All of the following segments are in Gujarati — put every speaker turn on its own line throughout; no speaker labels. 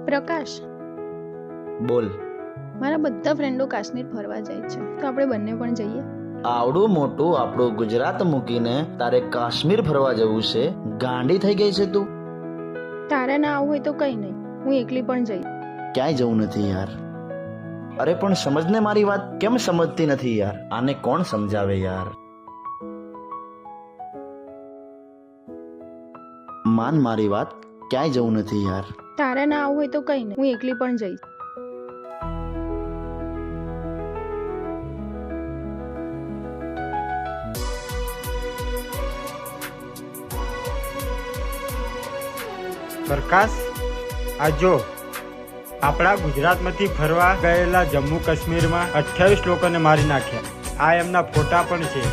પ્રકાશ,
બોલ.
મારા બધા ફ્રેન્ડો કાશ્મીર ફરવા જાય છે, તો આપણે બંને પણ જઈએ.
આવડું મોટું આપણું ગુજરાત મૂકીને તારે કાશ્મીર ફરવા જવું છે? ગાંડી થઈ ગઈ છે તું?
તારે ના આવવું હોય તો કઈ નહીં, હું એકલી પણ જઈશ.
ક્યાંય જવું નથી યાર. અરે પણ સમજને મારી વાત. કેમ સમજતી નથી યાર? આને કોણ સમજાવે યાર? માન મારી વાત, ક્યાંય જવું નથી યાર.
તારે ના આવવું હોય તો કઈ નહીં, હું એકલી પણ જઈશ.
પ્રકાશ, આ જો આપણા ગુજરાતમાંથી ફરવા ગયેલા જમ્મુ કાશ્મીરમાં 28 લોકોને મારી નાખ્યા. આ એમના ફોટા પણ છે.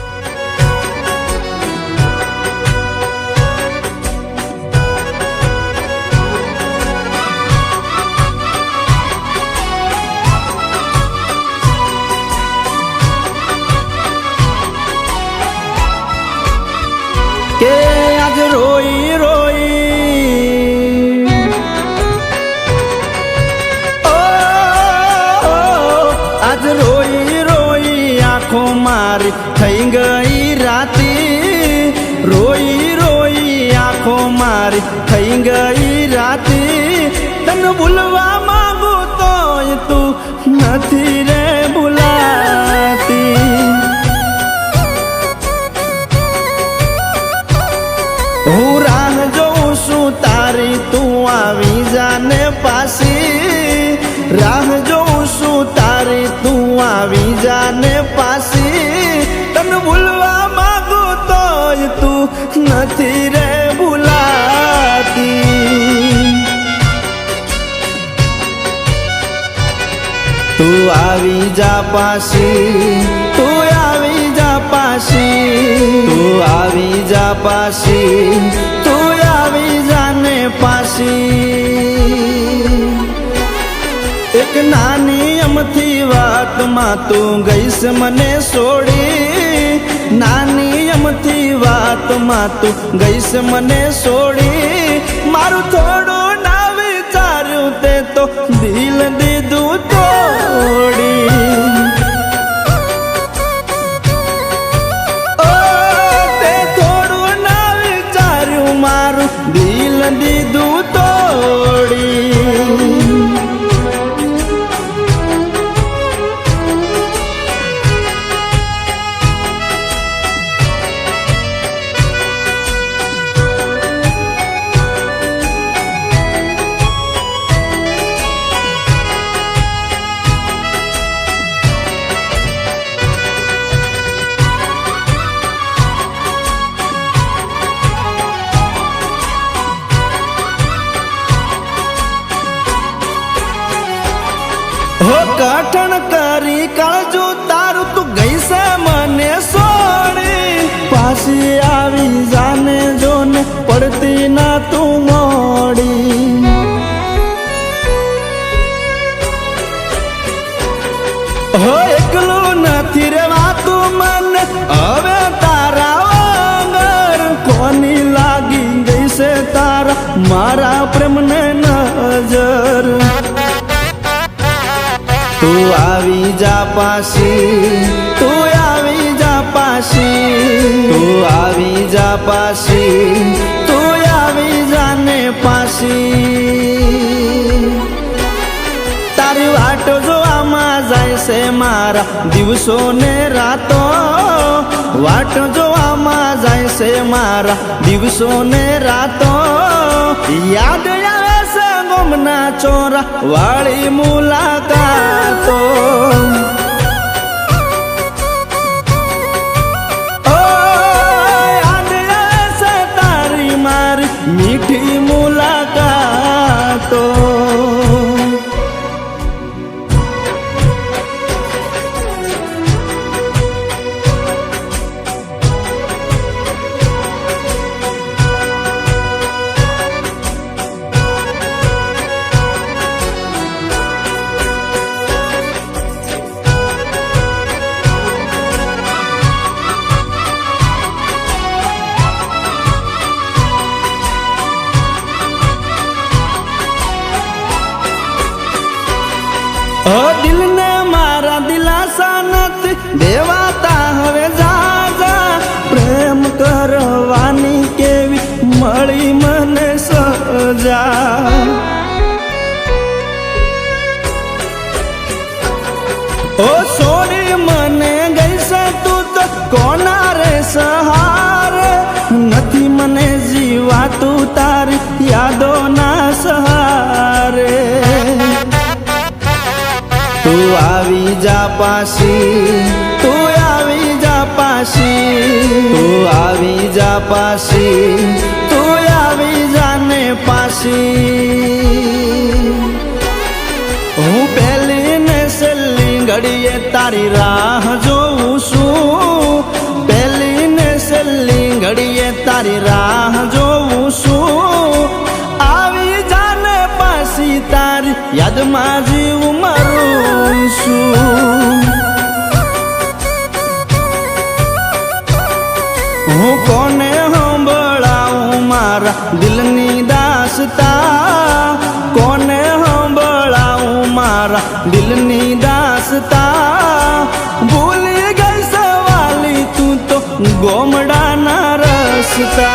કે આજ રોઈ રોઈ આજ રોઈ રોઈ આંખો મારી થઈ ગઈ રાતી. રોઈ રોઈ આંખો મારી થઈ ગઈ રાતી. તને ભૂલવા માંગુ તોય તું નથી રે ભૂલાતી. હું રાહ જોઉં છું તારી, તું આવી જાને પાછી. રાહ જોઉં છું તારી, તું આવી જાને પાછી. તને ભૂલવા માંગુ તોય તું નથી રે ભૂલાતી. તું આવી જા પાછી, તું આવી જા પાછી. તું આવી જા પાછી, તું આવી જાને પાછી. એક નાની અમથી વાતમાં તું ગઈશ મને છોડી. નાની અમથી વાતમાં તું ગઈશ મને છોડી. મારું થોડું ના વિચાર્યું તે તો દિલ દીધું તોડી. તે થોડું ના વિચાર્યું, મારું દિલ દીધું તોડી. હો કઠણ કરી કાળજો તારું, તું ગઈ છે મને છોડી. પાછી આવી જાને જોને પડતી ના તું મોડી. હો એકલું નથી રેવાતું મને હવે તારા વગર. કોની લાગી ગઈ છે તારા મારા પ્રેમને નજર. તું આવી જા પાછી, તું આવી જા પાછી. તું આવી જા પાછી, તું આવી જાને પાછી. તારી વાટો જોવામાં જાય છે મારા દિવસો ને રાતો. વાટો જોવામાં જાય છે મારા દિવસો ને રાતો. યાદ આવે છે ગમના ચોરા વાળી મુલાકાતો. યાદ આવે છે તારી મારી મીઠી મુલાકાતો. પાસી તું આવી જા પાસી તું આવી જા પાસી તું આવી જાને પાસી હું પહેલી ને છેલ્લી ઘડીએ તારી રાહ જોઉં છું પહેલી ને છેલ્લી ઘડીએ તારી રાહ જોઉં છું આવી જાને પાસી તારી યાદમાં જીવું મરું છું હું કોને સંભળાવું મારા દિલની દાસતા કોને સંભળાવું મારા દિલની દાસતા ભૂલી ગઈ સવાલી તું તો ગોમડાના રસ્તા